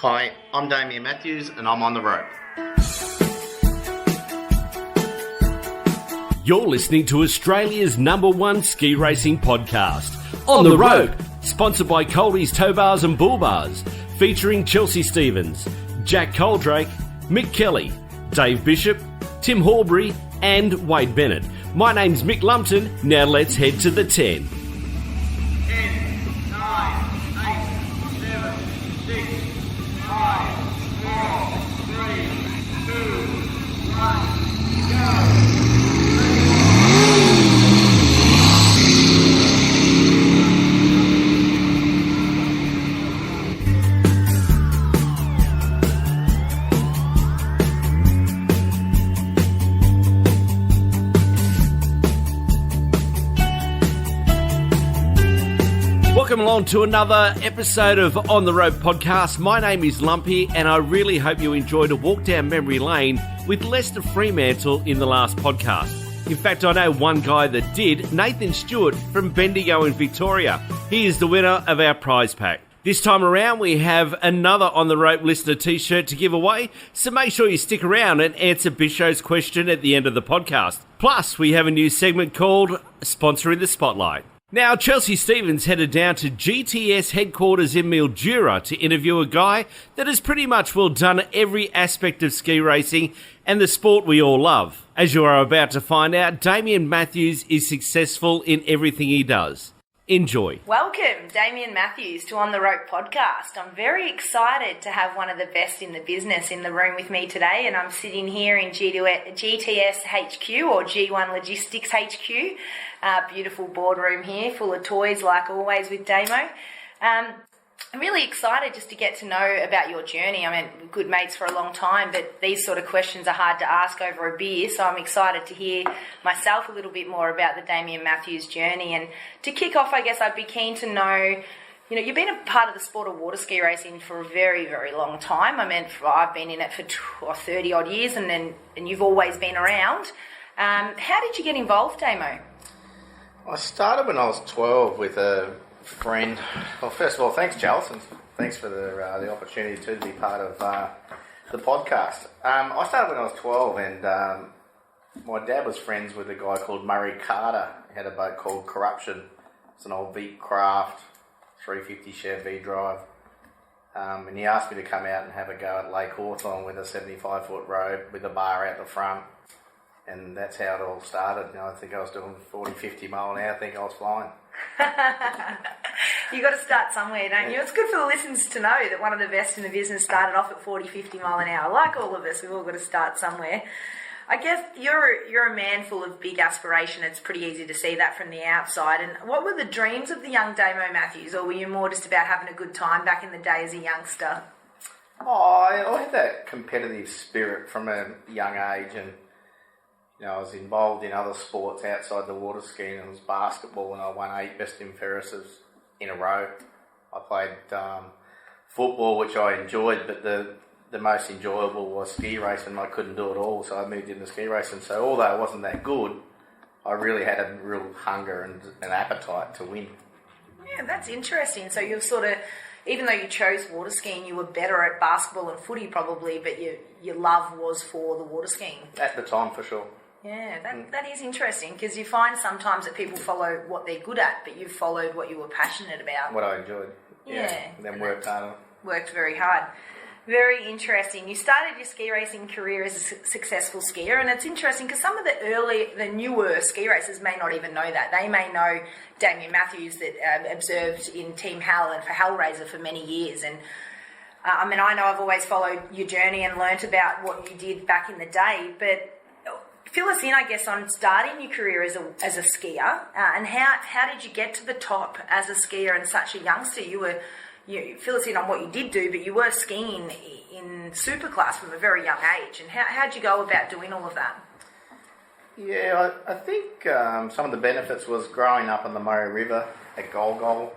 Hi, I'm Damian Matthews and I'm on the rope. You're listening to Australia's #1 ski racing podcast, On the Rope, sponsored by Coldie's Tow Bars and Bull Bars, featuring Chelsea Stevens, Jack Coldrake, Mick Kelly, Dave Bishop, Tim Horbury and Wade Bennett. My name's Mick Lumpton, now let's head to the 10. 10, 9, 8, 7, 6, 5, 4, 3, 2, 1, go! Welcome along to another episode of On the Rope podcast. My name is Lumpy and I really hope you enjoyed a walk down memory lane with Lester Fremantle in the last podcast. In fact, I know one guy that did, Nathan Stewart from Bendigo in Victoria. He is the winner of our prize pack. This time around, we have another On the Rope listener t-shirt to give away, so make sure you stick around and answer Bisho's question at the end of the podcast. Plus, we have a new segment called Sponsoring the Spotlight. Now, Chelsea Stevens headed down to GTS headquarters in Mildura to interview a guy that has pretty much well done every aspect of ski racing and the sport we all love. As you are about to find out, Damian Matthews is successful in everything he does. Enjoy. Welcome, Damian Matthews, to On the Rope podcast. I'm very excited to have one of the best in the business in the room with me today, and I'm sitting here in GTS HQ or G1 Logistics HQ. Beautiful boardroom here, full of toys like always with Damo. I'm really excited just to get to know about your journey. I mean, we're good mates for a long time, but these sort of questions are hard to ask over a beer, so I'm excited to hear myself a little bit more about the Damian Matthews journey. And to kick off, I guess I'd be keen to know, you've been a part of the sport of water ski racing for a very, very long time. I mean, I've been in it for 30 odd years and you've always been around. How did you get involved, Damo? I started when I was 12 with a friend. Well, first of all, thanks, Charles, and thanks for the opportunity to be part of the podcast. I started when I was 12, and my dad was friends with a guy called Murray Carter. He had a boat called Corruption. It's an old Vic Craft 350 Chev V-drive. And he asked me to come out and have a go at Lake Hawthorne with a 75-foot road with a bar out the front. And that's how it all started. I think I was doing 40, 50 mile an hour. I think I was flying. You got to start somewhere, don't you? It's good for the listeners to know that one of the best in the business started off at 40, 50 mile an hour. Like all of us, we've all got to start somewhere. I guess you're a man full of big aspiration. It's pretty easy to see that from the outside. And what were the dreams of the young Damo Matthews, or were you more just about having a good time back in the day as a youngster? Oh, I had that competitive spirit from a young age, and I was involved in other sports outside the water skiing. It was basketball, and I won 8 best in Ferrises in a row. I played football, which I enjoyed, but the most enjoyable was ski racing. I couldn't do it all, so I moved into ski racing. So although I wasn't that good, I really had a real hunger and an appetite to win. Yeah, that's interesting. So you've sort of, even though you chose water skiing, you were better at basketball and footy probably, but your love was for the water skiing. At the time, for sure. Yeah, that is interesting, because you find sometimes that people follow what they're good at, but you followed what you were passionate about. What I enjoyed. Yeah. And then worked harder. Worked very hard. Very interesting. You started your ski racing career as a successful skier, and it's interesting because some of the newer ski racers may not even know that. They may know Damian Matthews that observed in Team Hell and for Hellraiser for many years, and I know I've always followed your journey and learnt about what you did back in the day, but fill us in, I guess, on starting your career as a skier, and how did you get to the top as a skier and such a youngster? You fill us in on what you did do, but you were skiing in superclass from a very young age. And how did you go about doing all of that? Yeah, I think some of the benefits was growing up on the Murray River at Golgol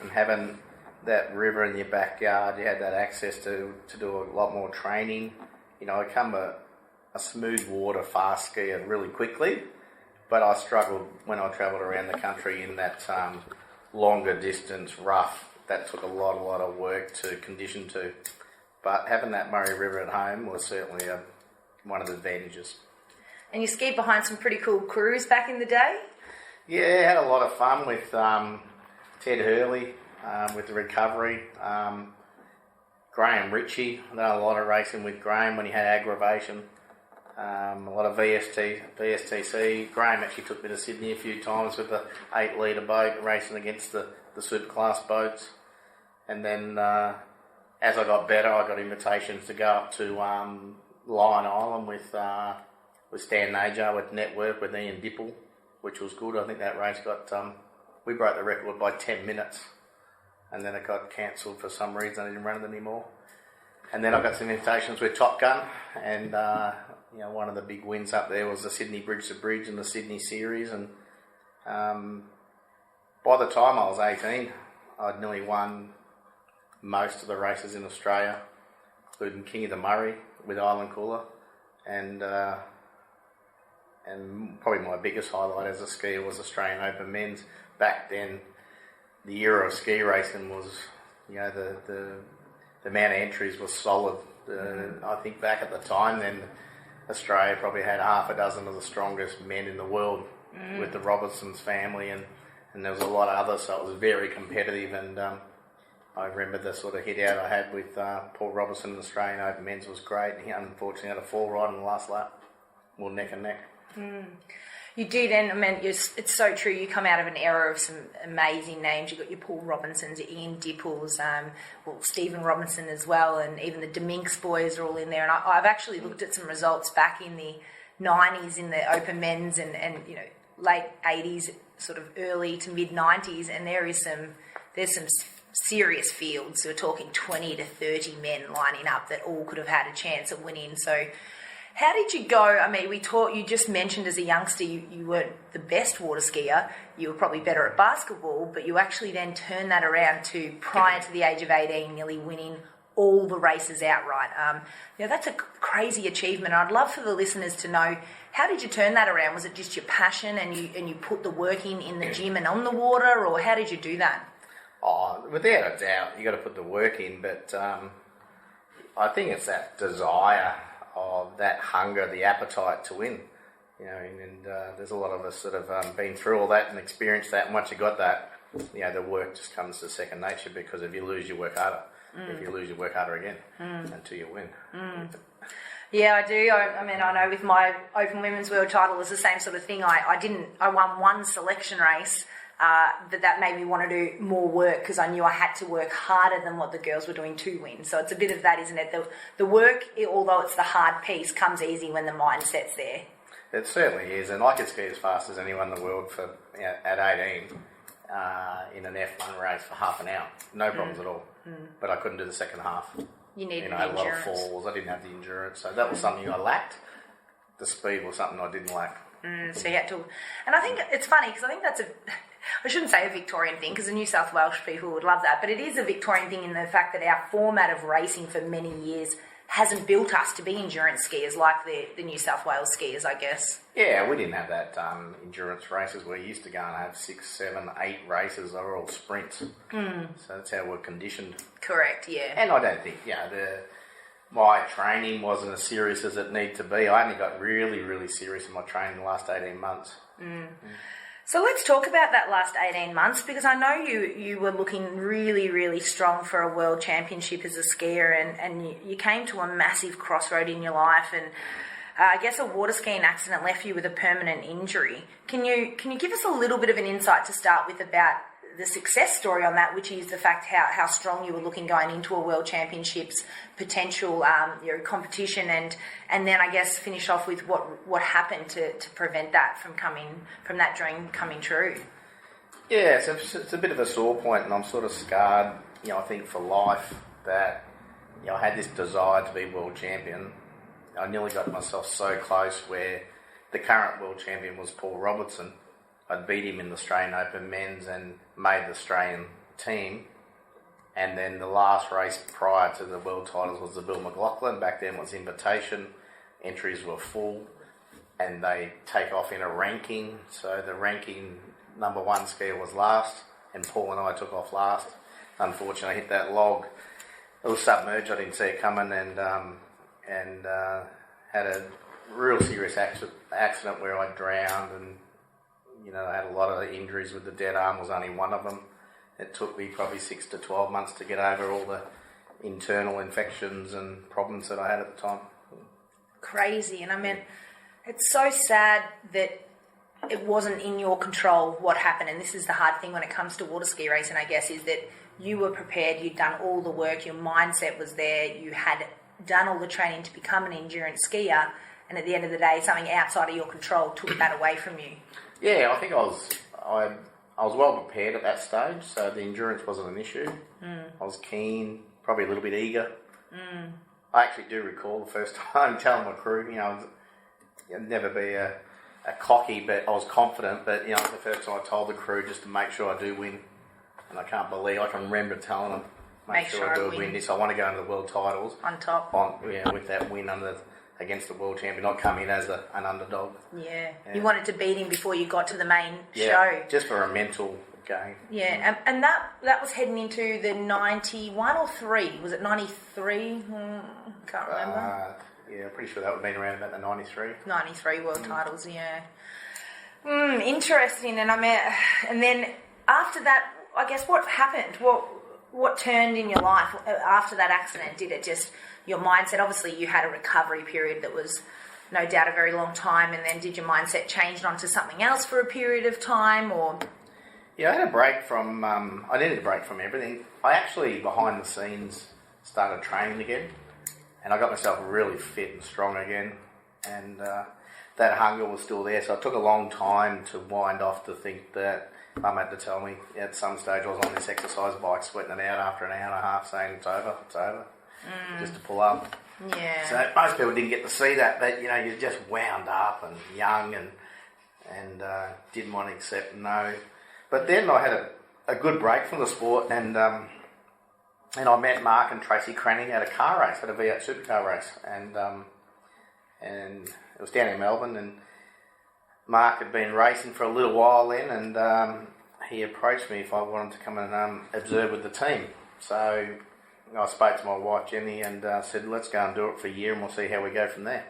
and having that river in your backyard. You had that access to do a lot more training. I become a smooth water fast skier really quickly, but I struggled when I travelled around the country in that longer distance rough. That took a lot of work to condition to. but having that Murray River at home was certainly one of the advantages. And you skied behind some pretty cool crews back in the day? Yeah, had a lot of fun with Ted Hurley, with the recovery. Graham Ritchie, I done a lot of racing with Graham when he had aggravation. A lot of VSTC. Graham actually took me to Sydney a few times with the 8-litre boat, racing against the super class boats. And then as I got better, I got invitations to go up to Lion Island with Stan Najar, with Network, with Ian Dipple, which was good. I think that race got, we broke the record by 10 minutes. And then it got cancelled for some reason. I didn't run it anymore. And then I got some invitations with Top Gun, and one of the big wins up there was the Sydney Bridge to Bridge and the Sydney Series. And by the time I was 18, I'd nearly won most of the races in Australia, including King of the Murray with Island Cooler, and probably my biggest highlight as a skier was Australian Open Men's. Back then, the era of ski racing was, the amount of entries was solid. I think back at the time then, Australia probably had half a dozen of the strongest men in the world with the Robertson's family, and there was a lot of others, so it was very competitive. And I remember the sort of hit out I had with Paul Robertson in the Australian Open Men's was great. He unfortunately had a fall right in the last lap, well, neck and neck. You did, and I mean, it's so true. You come out of an era of some amazing names. You've got your Paul Robinsons, your Ian Dipples, Stephen Robinson as well, and even the Dominks boys are all in there. And I've actually looked at some results back in the 90s in the Open Men's and late 80s, sort of early to mid 90s, and there's some serious fields. So we're talking 20 to 30 men lining up that all could have had a chance at winning. So how did you go? I mean, you just mentioned as a youngster you weren't the best water skier. You were probably better at basketball, but you actually then turned that around to, prior to the age of 18, nearly winning all the races outright. That's a crazy achievement. I'd love for the listeners to know, how did you turn that around? Was it just your passion and you put the work in the gym and on the water, or how did you do that? Oh, without a doubt, you got to put the work in, but I think it's that desire, of that hunger, the appetite to win, and there's a lot of us that have been through all that and experienced that, and once you got that, the work just comes to second nature, because if you lose, you work harder. If you lose, you work harder again until you win. Yeah, I do. I mean, I know with my Open Women's World title, it's the same sort of thing. I won one selection race, that made me want to do more work, because I knew I had to work harder than what the girls were doing to win. So it's a bit of that, isn't it? The work, although it's the hard piece, comes easy when the mindset's there. It certainly is, and I could ski as fast as anyone in the world at 18 in an F1 race for half an hour. No problems at all. But I couldn't do the second half. You needed I had a lot of falls. I didn't have the endurance, so that was something I lacked. The speed was something I didn't lack. So you had to, and I think it's funny, because I think that's I shouldn't say a Victorian thing, because the New South Wales people would love that, but it is a Victorian thing in the fact that our format of racing for many years hasn't built us to be endurance skiers like the New South Wales skiers, I guess. Yeah, we didn't have that endurance races. We used to go and have 6, 7, 8 races. They were all sprints. So that's how we're conditioned. Correct, yeah. And I don't think, my training wasn't as serious as it needed to be. I only got really, really serious in my training the last 18 months. So let's talk about that last 18 months, because I know you were looking really, really strong for a world championship as a skier, and you came to a massive crossroad in your life, and I guess a water skiing accident left you with a permanent injury. Can you give us a little bit of an insight to start with about the success story on that, which is the fact how strong you were looking going into a World Championships potential competition, and then I guess finish off with what happened to prevent that from that dream coming true? Yeah, it's a bit of a sore point, and I'm sort of scarred, I think for life, that I had this desire to be world champion. I nearly got myself so close where the current world champion was Paul Robertson. I'd beat him in the Australian Open Men's and made the Australian team. And then the last race prior to the world titles was the Bill McLaughlin. Back then it was invitation. Entries were full. And they take off in a ranking. So the ranking number 1 skier was last. And Paul and I took off last. Unfortunately, I hit that log it was submerged. I didn't see it coming, and had a real serious accident where I drowned, and I had a lot of injuries with the dead arm. Was only one of them. It took me probably 6 to 12 months to get over all the internal infections and problems that I had at the time. Crazy. And I mean, it's so sad that it wasn't in your control what happened. And this is the hard thing when it comes to water ski racing, I guess, is that you were prepared, you'd done all the work, your mindset was there, you had done all the training to become an endurance skier, and at the end of the day, something outside of your control took that away from you. Yeah, I think I was well prepared at that stage, so the endurance wasn't an issue. I was keen, probably a little bit eager. I actually do recall the first time telling my crew, I'd never be a cocky, but I was confident, but the first time I told the crew just to make sure I do win. And I can remember telling them, make sure I do win this. I want to go into the world titles. On top. With that win against the world champion, not come in as an underdog. Yeah. You wanted to beat him before you got to the main show. Just for a mental game. Yeah, and that was heading into the 91 or 3? Was it 93? Can't remember. I'm pretty sure that would have been around about the 93. 93 world titles, yeah. Interesting. And then after that, I guess what happened? What turned in your life after that accident? Did it just, your mindset, obviously you had a recovery period that was no doubt a very long time, and then did your mindset change onto something else for a period of time, or? Yeah, I had a break from, I needed a break from everything. I actually, behind the scenes, started training again, and I got myself really fit and strong again, and that hunger was still there, so it took a long time to wind off to think that Mum had to tell me at some stage I was on this exercise bike sweating it out after an hour and a half saying it's over, just to pull up. Yeah. So most people didn't get to see that, but you're just wound up and young and didn't want to accept no. But then I had a good break from the sport, and I met Mark and Tracy Cranning at a car race, at a V8 supercar race, and it was down in Melbourne, and Mark had been racing for a little while then, and he approached me if I wanted to come and observe with the team. So I spoke to my wife Jenny and said, let's go and do it for a year and we'll see how we go from there.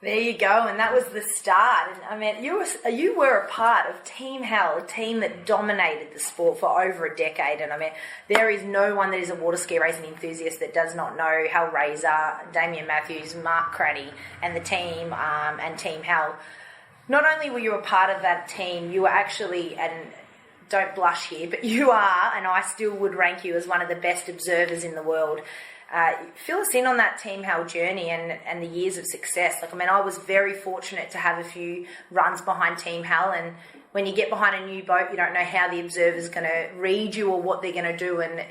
There you go, and that was the start. And you were a part of Team Hell, a team that dominated the sport for over a decade. And there is no one that is a water ski racing enthusiast that does not know Hell Razor, Damian Matthews, Mark Cranny, and the team and Team Hell. Not only were you a part of that team, you were actually, and don't blush here, but you are, and I still would rank you as one of the best observers in the world. Fill us in on that Team Hell journey and the years of success. I was very fortunate to have a few runs behind Team Hell, and when you get behind a new boat, you don't know how the observer's going to read you or what they're going to do, and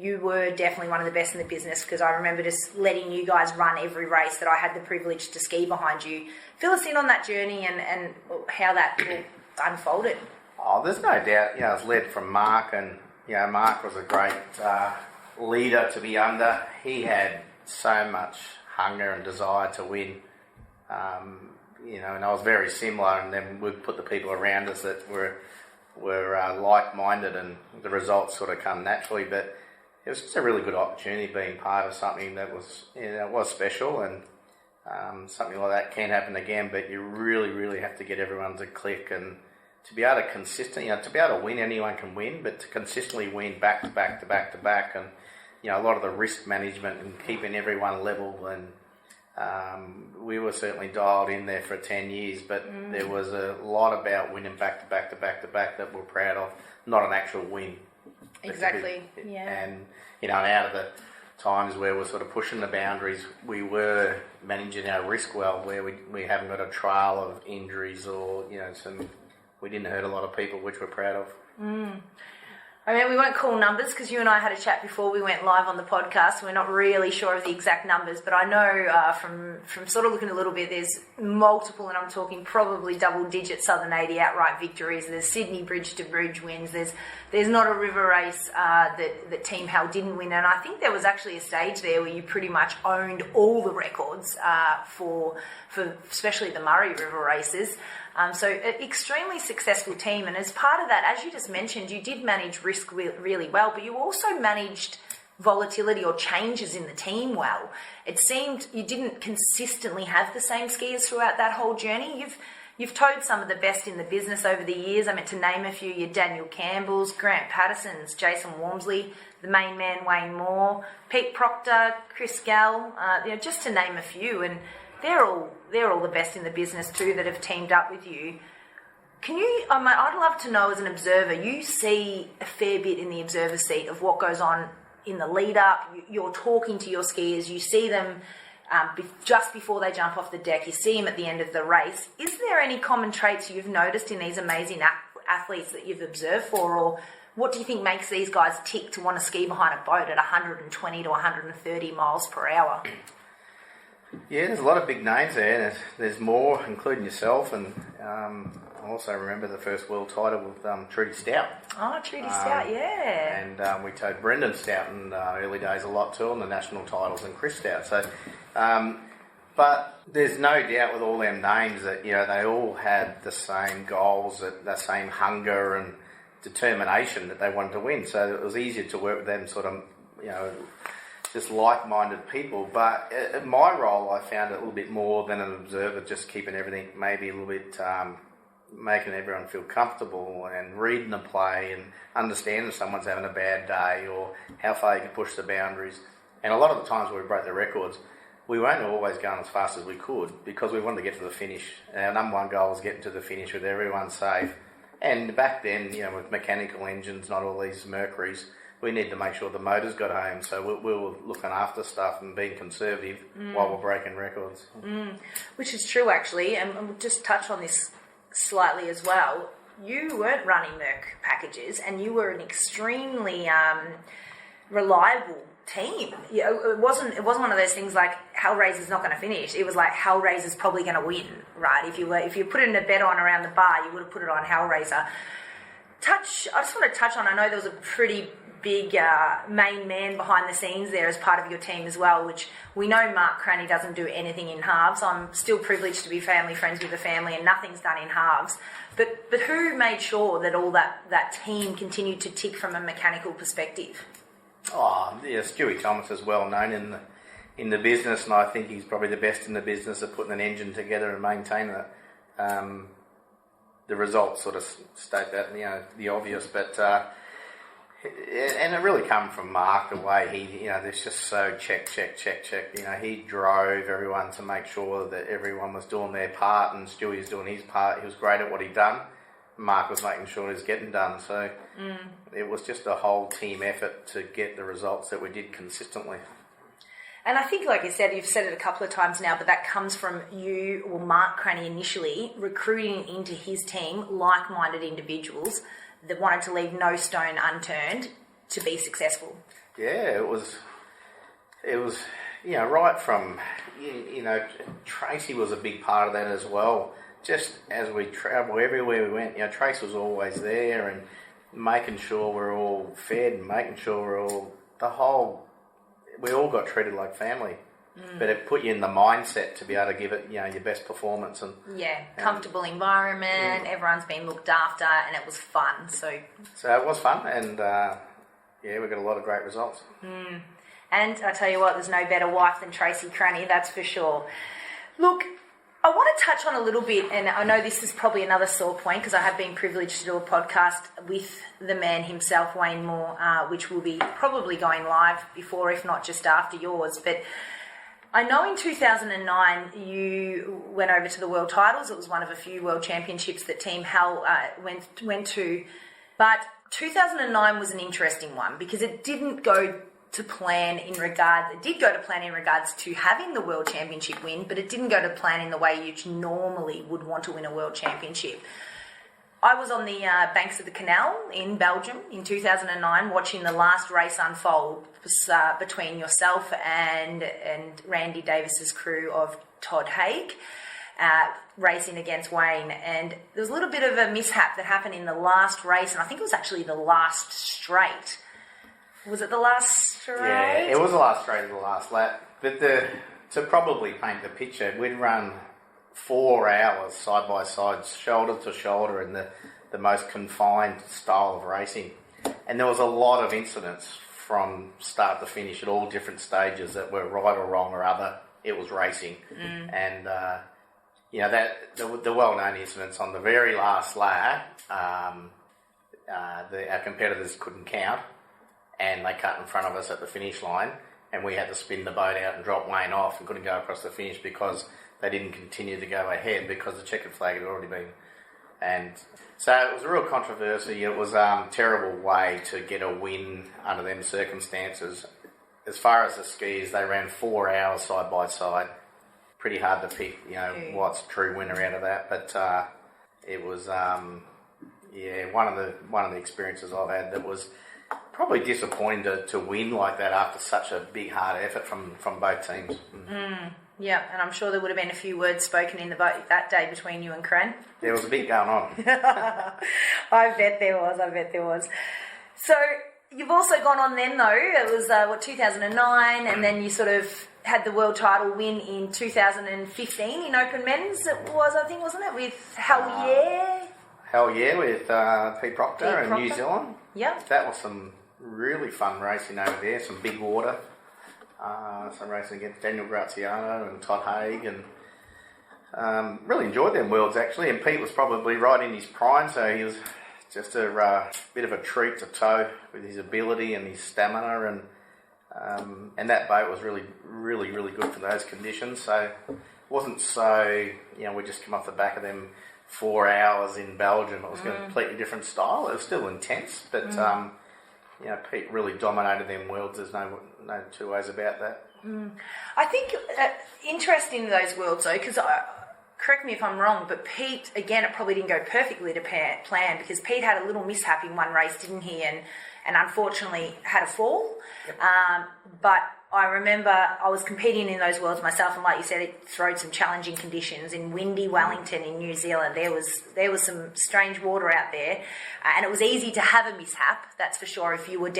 you were definitely one of the best in the business, because I remember just letting you guys run every race that I had the privilege to ski behind you. Fill us in on that journey and how that unfolded. Oh, there's no doubt. It was led from Mark, and Mark was a great leader to be under. He had so much hunger and desire to win, and I was very similar. And then we'd put the people around us that were like-minded, and the results sort of come naturally. But it was just a really good opportunity being part of something that was, it was special, and something like that can happen again. But you really, really have to get everyone to click, and to be able to to be able to win, anyone can win, but to consistently win back to back to back to back, and a lot of the risk management and keeping everyone level, and we were certainly dialed in there for 10 years, but there was a lot about winning back to back to back to back that we're proud of, not an actual win. Exactly, And, out of the times where we're sort of pushing the boundaries, we were managing our risk well, where we haven't got a trail of injuries or, we didn't hurt a lot of people, which we're proud of. We won't call numbers because you and I had a chat before we went live on the podcast. We're not really sure of the exact numbers, but I know from sort of looking a little bit, there's multiple, and I'm talking probably double-digit Southern 80 outright victories. There's Sydney bridge to bridge wins. There's not a river race that Team Hell didn't win, and I think there was actually a stage there where you pretty much owned all the records for especially the Murray River races. So an extremely successful team, and as part of that, as you just mentioned, you did manage risk really well, but you also managed volatility or changes in the team well. It seemed you didn't consistently have the same skiers throughout that whole journey. You've towed some of the best in the business over the years. I meant to name a few. Your Daniel Campbells, Grant Pattersons, Jason Walmsley, the main man Wayne Moore, Pete Proctor, Chris Gall, just to name a few. And they're all the best in the business too that have teamed up with you. I'd love to know, as an observer, you see a fair bit in the observer seat of what goes on in the lead up. You're talking to your skiers, you see them just before they jump off the deck, you see them at the end of the race. Is there any common traits you've noticed in these amazing athletes that you've observed for, or what do you think makes these guys tick to want to ski behind a boat at 120 to 130 miles per hour? Yeah, there's a lot of big names there. There's more, including yourself, and I also remember the first world title with Trudy Stout. Oh, Trudy Stout, yeah. And we towed Brendan Stout in early days a lot too on the national titles, and Chris Stout. So, but there's no doubt with all them names that they all had the same goals, the same hunger and determination that they wanted to win. So it was easier to work with them, sort of, just like-minded people. But in my role, I found it a little bit more than an observer, just keeping everything maybe a little bit, making everyone feel comfortable and reading the play and understanding if someone's having a bad day or how far you can push the boundaries. And a lot of the times when we broke the records, we weren't always going as fast as we could because we wanted to get to the finish. Our number one goal was getting to the finish with everyone safe. And back then, with mechanical engines, not all these Mercuries, we needed to make sure the motors got home. So we were looking after stuff and being conservative while we're breaking records. Which is true, actually. And we'll just touch on this slightly as well. You weren't running Merc packages, and you were an extremely reliable team. It wasn't one of those things like Hellraiser's not going to finish. It was like Hellraiser's probably going to win, right? If you put in a bet on around the bar, you would have put it on Hellraiser. I just want to touch on, I know there was a pretty big main man behind the scenes there as part of your team as well, which we know Mark Cranny doesn't do anything in halves. I'm still privileged to be family friends with the family, and nothing's done in halves. But who made sure that all that team continued to tick from a mechanical perspective? Oh, yeah, Stewie Thomas is well known in the business, and I think he's probably the best in the business at putting an engine together and maintaining it. The results sort of state that, the obvious, but and it really come from Mark, the way he, there's just so check. He drove everyone to make sure that everyone was doing their part, and Stewie was doing his part. He was great at what he'd done. Mark was making sure it was getting done. So it was just a whole team effort to get the results that we did consistently. And I think, like you said, you've said it a couple of times now, but that comes from you, or Mark Cranny initially, recruiting into his team like-minded individuals that wanted to leave no stone unturned to be successful. Yeah, it was right from, Tracy was a big part of that as well. Just as we travel everywhere we went, Trace was always there and making sure we're all fed and making sure we all got treated like family. But it put you in the mindset to be able to give it, your best performance. And comfortable environment, everyone's been looked after, and it was fun. So it was fun, and we got a lot of great results. And I tell you what, there's no better wife than Tracy Cranny, that's for sure. Look, I want to touch on a little bit, and I know this is probably another sore point because I have been privileged to do a podcast with the man himself, Wayne Moore, which will be probably going live before, if not just after yours. But I know in 2009 you went over to the World Titles. It was one of a few World Championships that Team Hal went to. But 2009 was an interesting one because it didn't go to plan in regards. It did go to plan in regards to having the World Championship win, but it didn't go to plan in the way you normally would want to win a World Championship. I was on the banks of the canal in Belgium in 2009 watching the last race unfold between yourself and Randy Davis's crew of Todd Haig racing against Wayne. And there was a little bit of a mishap that happened in the last race, and I think it was actually the last straight. Was it the last straight? Yeah, it was the last straight of the last lap. But to probably paint the picture, we'd run 4 hours side by side, shoulder to shoulder in the most confined style of racing. And there was a lot of incidents from start to finish at all different stages that were right or wrong or other. It was racing, and that the well-known incidents on the very last lap, our competitors couldn't count, and they cut in front of us at the finish line, and we had to spin the boat out and drop Wayne off and couldn't go across the finish because they didn't continue to go ahead because the checkered flag had already been. And so it was a real controversy. It was a terrible way to get a win under them circumstances. As far as the skis, they ran 4 hours side by side. Pretty hard to pick, what's the true winner out of that. But it was, one of the experiences I've had that was probably disappointing to win like that after such a big, hard effort from both teams. Yeah, and I'm sure there would have been a few words spoken in the boat that day between you and Cran. There was a bit going on. I bet there was. So you've also gone on then, though. It was, 2009, and then you sort of had the world title win in 2015 in Open Men's, it was, I think, wasn't it, with Hell Yeah? Hell Yeah, with Pete Proctor in New Zealand. Yep. That was some really fun racing over there, some big water. Some racing against Daniel Graziano and Todd Haig, and really enjoyed them worlds actually. And Pete was probably right in his prime, so he was just a bit of a treat to tow with his ability and his stamina, and that boat was really, really, really good for those conditions. So it wasn't so, we just come off the back of them 4 hours in Belgium. It was a completely different style. It was still intense, but Pete really dominated them worlds. There's no two ways about that. I think interesting in those worlds though, because correct me if I'm wrong, but Pete, again, it probably didn't go perfectly to plan because Pete had a little mishap in one race, didn't he? And unfortunately had a fall. Yep. But I remember I was competing in those worlds myself, and like you said, it throwed some challenging conditions in windy Wellington in New Zealand. There was some strange water out there, and it was easy to have a mishap. That's for sure if you were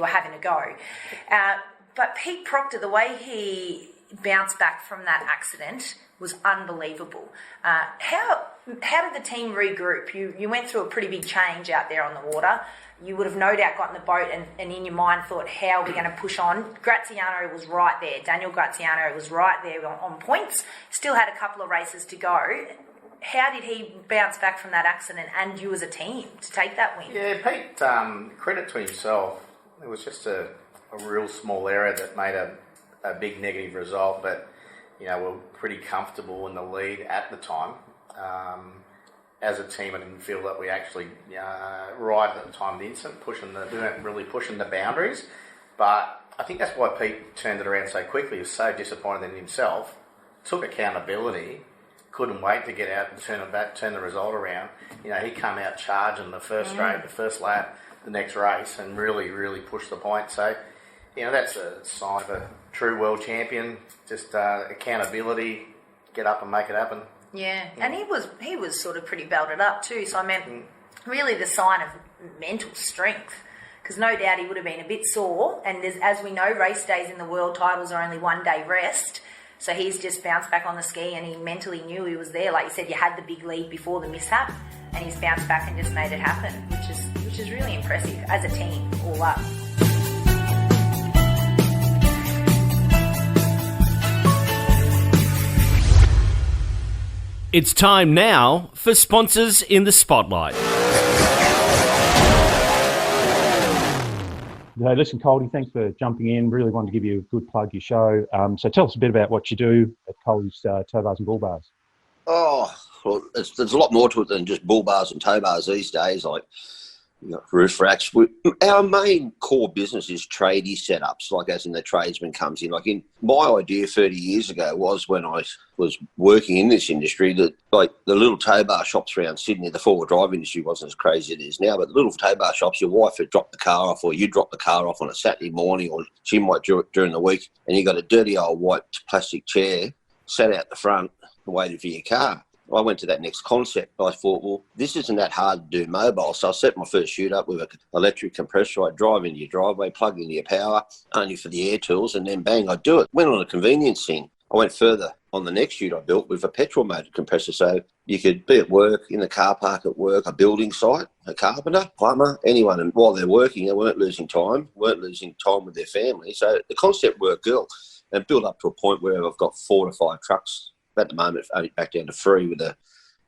having a go. But Pete Proctor, the way he bounced back from that accident was unbelievable. How did the team regroup? You went through a pretty big change out there on the water. You would have no doubt got in the boat and in your mind thought, how are we going to push on? Graziano was right there. Daniel Graziano was right there on points. Still had a couple of races to go. How did he bounce back from that accident and you as a team to take that win? Yeah, Pete, credit to himself. It was just a real small error that made a big negative result, but we're pretty comfortable in the lead at the time. As a team, I didn't feel that we actually arrived at the time of the incident, we weren't really pushing the boundaries. But I think that's why Pete turned it around so quickly. He was so disappointed in himself, took accountability, couldn't wait to get out and turn the result around. He came out charging the first straight, the first lap, the next race, and really, really pushed the point. So, that's a sign of a true world champion. Just accountability, get up and make it happen. Yeah, and he was sort of pretty belted up too. So I meant really the sign of mental strength, because no doubt he would have been a bit sore. And as we know, race days in the world titles are only 1 day rest. So he's just bounced back on the ski, and he mentally knew he was there. Like you said, you had the big lead before the mishap, and he's bounced back and just made it happen, which is really impressive as a team all up. It's time now for Sponsors in the Spotlight. Hey, listen, Coldy, thanks for jumping in. Really wanted to give you a good plug your show. So tell us a bit about what you do at Coldy's Tow Bars and Bull Bars. Oh, well, there's a lot more to it than just bull bars and tow bars these days. Like, roof racks. Our main core business is tradie setups, like as in the tradesman comes in. My idea 30 years ago was when I was working in this industry that like the little tow bar shops around Sydney, the four-wheel drive industry wasn't as crazy as it is now, but the little tow bar shops, your wife would drop the car off or you drop the car off on a Saturday morning or she might do it during the week and you got a dirty old white plastic chair sat out the front and waited for your car. I went to that next concept. I thought, well, this isn't that hard to do mobile. So I set my first shoot up with an electric compressor. I'd drive into your driveway, plug into your power, only for the air tools, and then bang, I'd do it. Went on a convenience thing. I went further. on the next ute I built with a petrol motor compressor. So you could be at work, in the car park at work, a building site, a carpenter, plumber, anyone. And while they're working, they weren't losing time with their family. So the concept worked well and built up to a point where I've got 4 to 5 trucks. At the moment, only back down to 3 with the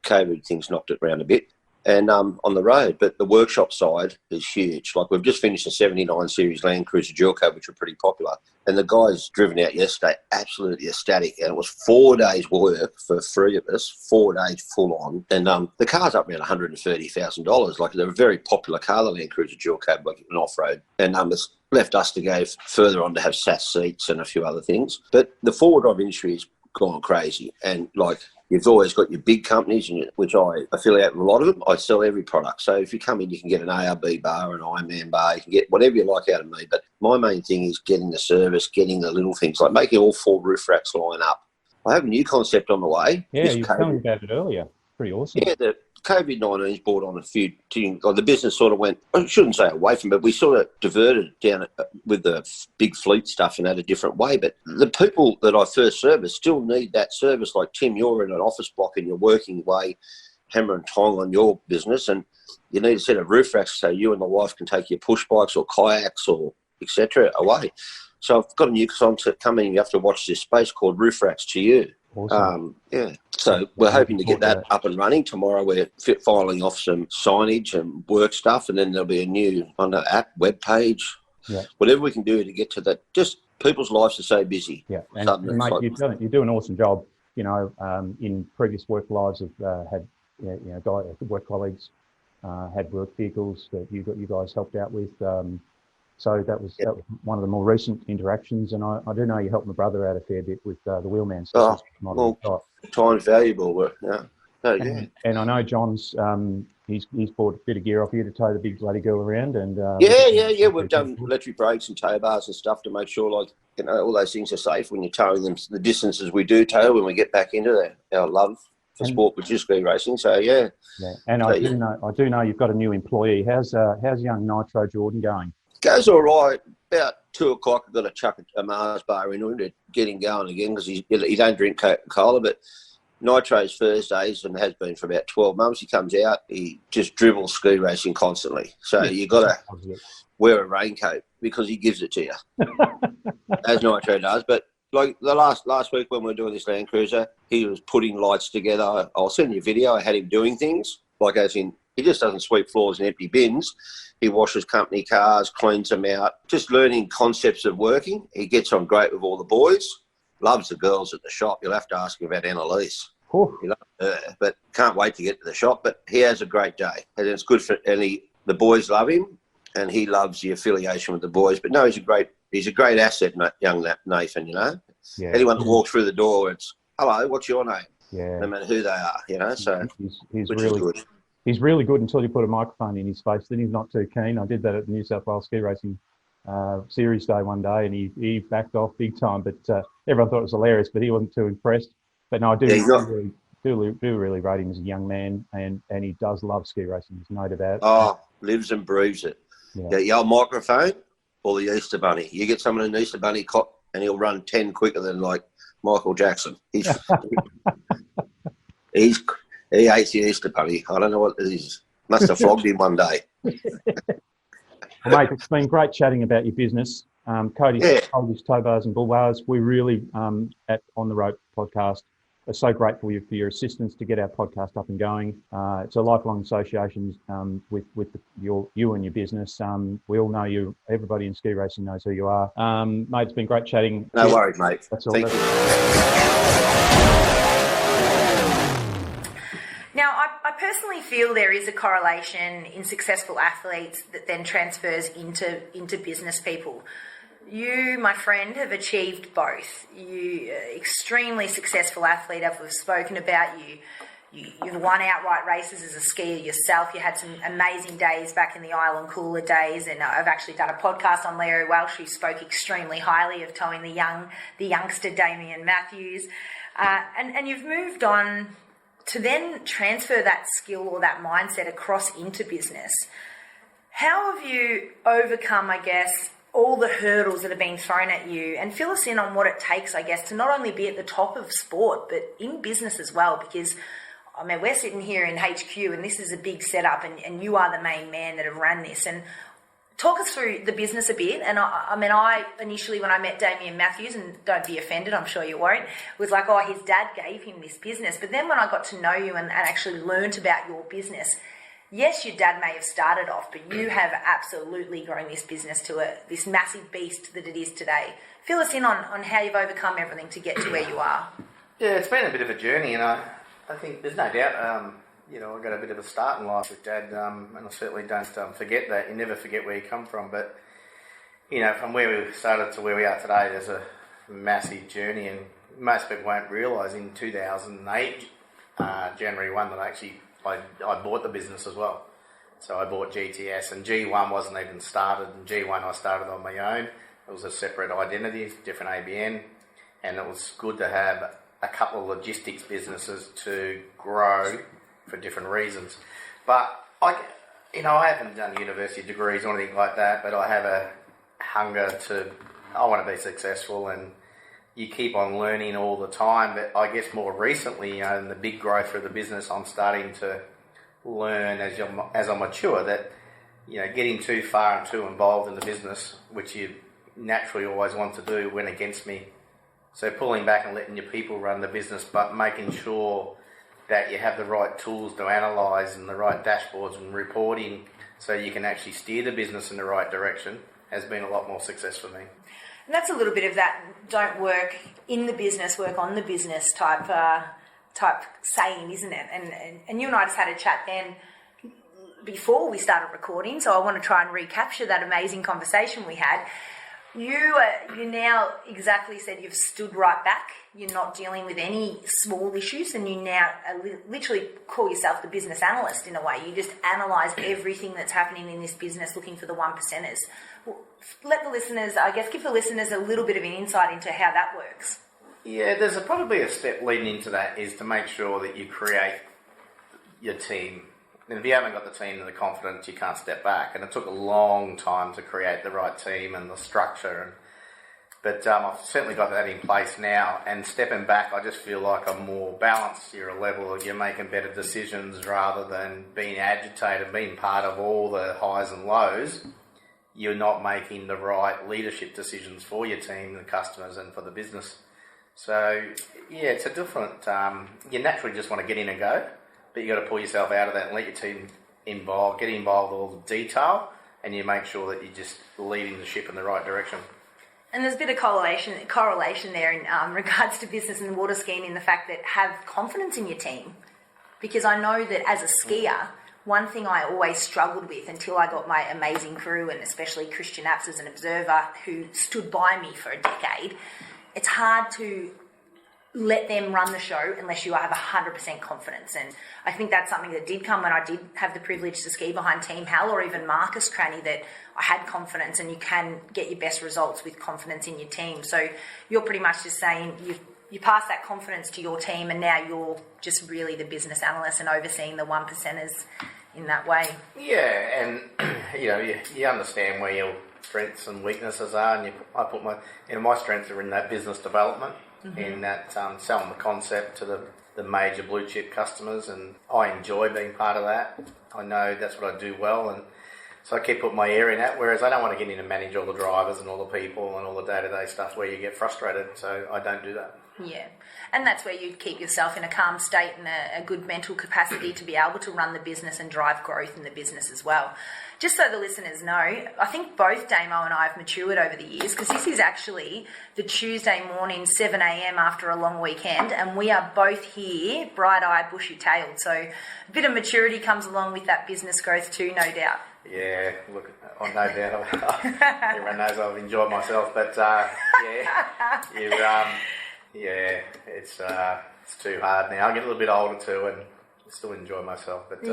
COVID things knocked it around a bit. And on the road, but the workshop side is huge. Like, we've just finished a 79 series Land Cruiser dual cab, which are pretty popular. And the guys driven out yesterday, absolutely ecstatic. And it was 4 days work for 3 of us, 4 days full on. And the car's up around $130,000. Like, they're a very popular car, the Land Cruiser dual cab, like an off-road. And it's left us to go further on to have SAS seats and a few other things. But the four-wheel drive industry has gone crazy. And like, you've always got your big companies, which I affiliate with a lot of them. I sell every product. So if you come in, you can get an ARB bar, an Ironman bar, you can get whatever you like out of me. But my main thing is getting the service, getting the little things, like making all 4 roof racks line up. I have a new concept on the way. Yeah, you were telling me about it earlier. Pretty awesome. Yeah, the COVID-19's brought on a few things. Like, the business sort of went, I shouldn't say away from it, but we sort of diverted down with the big fleet stuff and had a different way. But the people that I first service still need that service. Like, Tim, you're in an office block and you're working away, hammer and tong on your business, and you need a set of roof racks so you and the wife can take your push bikes or kayaks or etc. away. So I've got a new concept coming. You have to watch this space called Roof Racks to You. Awesome. Yeah. So we're hoping to get that up and running tomorrow. We're filing off some signage and work stuff, and then there'll be a new app, web page, whatever we can do to get to that. Just people's lives are so busy. Yeah, and mate, you do an awesome job. You know, in previous work lives, I've had work colleagues had work vehicles that you guys helped out with. So that was one of the more recent interactions, and I do know you helped my brother out a fair bit with the wheelman system. Time's valuable. And I know John's he's bought a bit of gear off you to tow the big bloody girl around, and we've done electric brakes and tow bars and stuff to make sure, like, you know, all those things are safe when you're towing them the distances we do tow when we get back into our love for sport, which is ski racing. So and I do know you've got a new employee. How's young Nitro Jordan going? Goes all right. About 2 o'clock, I've got to chuck a Mars bar into him to get him going again, because he don't drink Coca-Cola. But Nitro's Thursdays, and has been for about 12 months. He comes out, he just dribbles ski racing constantly. So you got to wear a raincoat because he gives it to you, as Nitro does. But like the last week when we were doing this Land Cruiser, he was putting lights together. I'll send you a video. I had him doing things, like, as in, he just doesn't sweep floors and empty bins. He washes company cars, cleans them out, just learning concepts of working. He gets on great with all the boys, loves the girls at the shop. You'll have to ask him about Annalise. He loves her, but can't wait to get to the shop. But he has a great day, and it's good for the boys love him, and he loves the affiliation with the boys. But no, he's a great asset, young Nathan, you know. Yeah. Anyone that walks through the door, it's, hello, what's your name? Yeah. No matter who they are, you know, so he's which really is good. He's really good until you put a microphone in his face. Then he's not too keen. I did that at the New South Wales Ski Racing Series Day one day, and he backed off big time. But everyone thought it was hilarious, but he wasn't too impressed. But no, I do really rate him as a young man, and he does love ski racing. There's no doubt about it. Oh, lives and breathes it. Yeah. The old microphone or the Easter Bunny. You get someone in an Easter Bunny cot, and he'll run 10 quicker than, like, Michael Jackson. He hates the Easter Bunny. I don't know what it is. Must have flogged him one day. Well, mate, it's been great chatting about your business. Cody's Tow Bars and Bull Bars. We really, at On The Rope podcast, are so grateful for your assistance to get our podcast up and going. It's a lifelong association with you and your business. We all know you. Everybody in ski racing knows who you are. Mate, it's been great chatting. No worries, mate. That's all. Thank you. Now, I personally feel there is a correlation in successful athletes that then transfers into business people. You, my friend, have achieved both. You're an extremely successful athlete, as we've spoken about. You've won outright races as a skier yourself. You had some amazing days back in the Island Cooler days, and I've actually done a podcast on Larry Welsh, who spoke extremely highly of towing the youngster Damian Matthews. And you've moved on to then transfer that skill or that mindset across into business. How have you overcome, I guess, all the hurdles that have been thrown at you, and fill us in on what it takes, I guess, to not only be at the top of sport, but in business as well, because, I mean, we're sitting here in HQ and this is a big setup, and you are the main man that have run this. And talk us through the business a bit. And I initially, when I met Damian Matthews, and don't be offended, I'm sure you won't, was like, oh, his dad gave him this business. But then when I got to know you and actually learnt about your business, yes, your dad may have started off, but you have absolutely grown this business to this massive beast that it is today. Fill us in on how you've overcome everything to get to where you are. Yeah, it's been a bit of a journey, and I think there's no doubt, I got a bit of a start in life with Dad, and I certainly don't forget that. You never forget where you come from, but, from where we started to where we are today, there's a massive journey, and most people won't realise in 2008, January 1, that I bought the business as well. So I bought GTS, and G1 wasn't even started. And G1 I started on my own. It was a separate identity, different ABN, and it was good to have a couple of logistics businesses to grow for different reasons. But I haven't done university degrees or anything like that, but I have a hunger I want to be successful, and you keep on learning all the time. But I guess more recently, in the big growth of the business, I'm starting to learn as I mature that, getting too far and too involved in the business, which you naturally always want to do, went against me. So pulling back and letting your people run the business, but making sure that you have the right tools to analyse and the right dashboards and reporting so you can actually steer the business in the right direction has been a lot more success for me. And that's a little bit of that don't work in the business, work on the business type saying, isn't it? And you and I just had a chat then before we started recording, so I want to try and recapture that amazing conversation we had. You now exactly said you've stood right back. You're not dealing with any small issues, and you now literally call yourself the business analyst in a way. You just analyse everything that's happening in this business, looking for the 1%ers. Let the listeners, give the listeners a little bit of an insight into how that works. Yeah, there's probably a step leading into that is to make sure that you create your team. And if you haven't got the team and the confidence, you can't step back. And it took a long time to create the right team and the structure. But I've certainly got that in place now. And stepping back, I just feel like I'm more balanced. You're a level, you're making better decisions rather than being agitated, being part of all the highs and lows. You're not making the right leadership decisions for your team, the customers, and for the business. So, yeah, it's a different... you naturally just want to get in and go. But you've got to pull yourself out of that and let your team get involved with all the detail, and you make sure that you're just leading the ship in the right direction. And there's a bit of correlation there in regards to business and the water skiing, in the fact that have confidence in your team. Because I know that as a skier, one thing I always struggled with until I got my amazing crew, and especially Christian Apps as an observer who stood by me for a decade, it's hard to let them run the show unless you have 100% confidence. And I think that's something that did come when I did have the privilege to ski behind Team Hal or even Marcus Cranny, that I had confidence, and you can get your best results with confidence in your team. So you're pretty much just saying you pass that confidence to your team, and now you're just really the business analyst and overseeing the 1%ers in that way. Yeah, and you understand where your strengths and weaknesses are, and I put my strengths are in that business development. Mm-hmm. In that selling the concept to the major blue chip customers, and I enjoy being part of that. I know that's what I do well, and so I keep putting my ear in that, whereas I don't want to get in and manage all the drivers and all the people and all the day-to-day stuff where you get frustrated, so I don't do that. Yeah, and that's where you keep yourself in a calm state and a good mental capacity to be able to run the business and drive growth in the business as well. Just so the listeners know, I think both Damo and I have matured over the years, because this is actually the Tuesday morning, 7 a.m. after a long weekend, and we are both here, bright-eyed, bushy-tailed. So a bit of maturity comes along with that business growth too, no doubt. Yeah, look, no doubt. Everyone knows I've enjoyed myself, but it's too hard now. I get a little bit older too, and still enjoy myself, but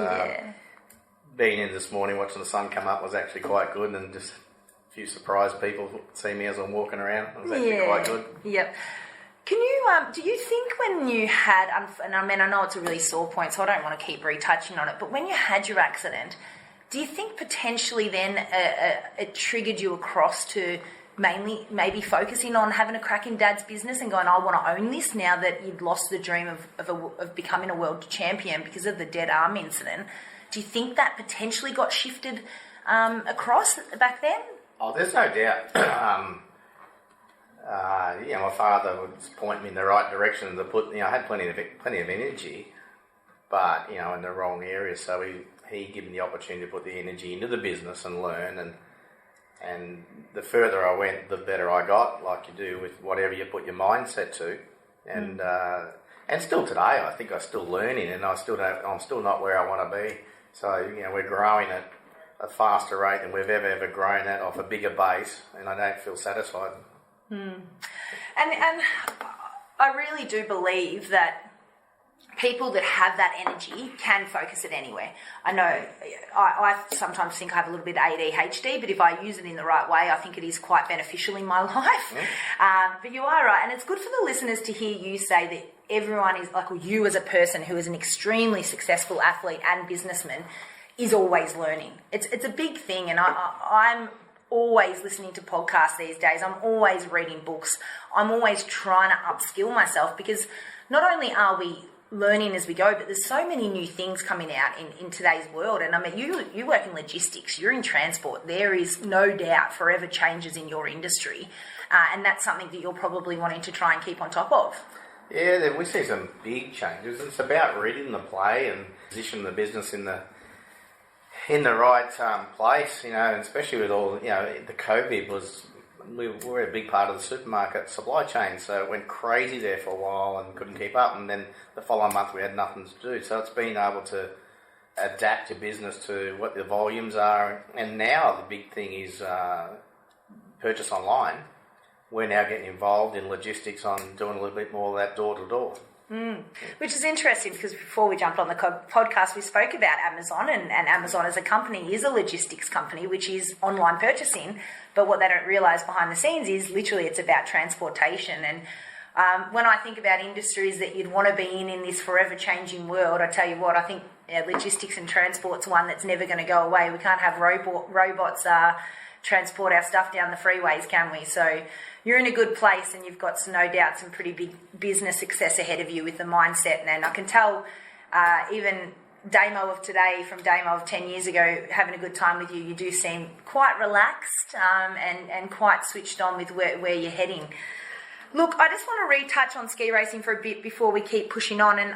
being in this morning, watching the sun come up was actually quite good, and just a few surprised people see me as I'm walking around. It was actually quite good. Yep. Can you, do you think when you had, and I mean, I know it's a really sore point, so I don't want to keep retouching on it, but when you had your accident, Do you think potentially then it triggered you across to mainly maybe focusing on having a crack in Dad's business and going, I want to own this now that you'd lost the dream of becoming a world champion because of the dead arm incident? Do you think that potentially got shifted across back then? Oh, there's no doubt. My father would point me in the right direction to put. I had plenty of energy, but in the wrong area. So he gave me the opportunity to put the energy into the business and learn. And the further I went, the better I got. Like you do with whatever you put your mindset to. And still today, I think I'm still learning, and I'm still not where I want to be. So we're growing at a faster rate than we've ever grown at off a bigger base, and I don't feel satisfied. And I really do believe that people that have that energy can focus it anywhere. I know I sometimes think I have a little bit of ADHD, but if I use it in the right way, I think it is quite beneficial in my life. But you are right, and it's good for the listeners to hear you say that everyone is, like you as a person who is an extremely successful athlete and businessman, is always learning. It's a big thing, and I'm always listening to podcasts these days. I'm always reading books. I'm always trying to upskill myself, because not only are we learning as we go, but there's so many new things coming out in today's world. And I mean, you work in logistics, you're in transport. There is no doubt forever changes in your industry, and that's something that you're probably wanting to try and keep on top of. Yeah, we see some big changes. It's about reading the play and positioning the business in the right place, and especially with all, the COVID we were a big part of the supermarket supply chain, so it went crazy there for a while and couldn't keep up, and then the following month we had nothing to do. So it's been able to adapt your business to what the volumes are, and now the big thing is purchase online. We're now getting involved in logistics on doing a little bit more of that door-to-door. Which is interesting, because before we jumped on the podcast, we spoke about Amazon, and Amazon as a company is a logistics company, which is online purchasing. But what they don't realise behind the scenes is literally it's about transportation. And when I think about industries that you'd want to be in this forever changing world, I tell you what, I think logistics and transport's one that's never going to go away. We can't have robots transport our stuff down the freeways, can we? So you're in a good place, and you've got no doubt some pretty big business success ahead of you with the mindset. And I can tell even Damo of today from Damo of 10 years ago, having a good time with you, you do seem quite relaxed and quite switched on with where you're heading. Look, I just want to retouch on ski racing for a bit before we keep pushing on. And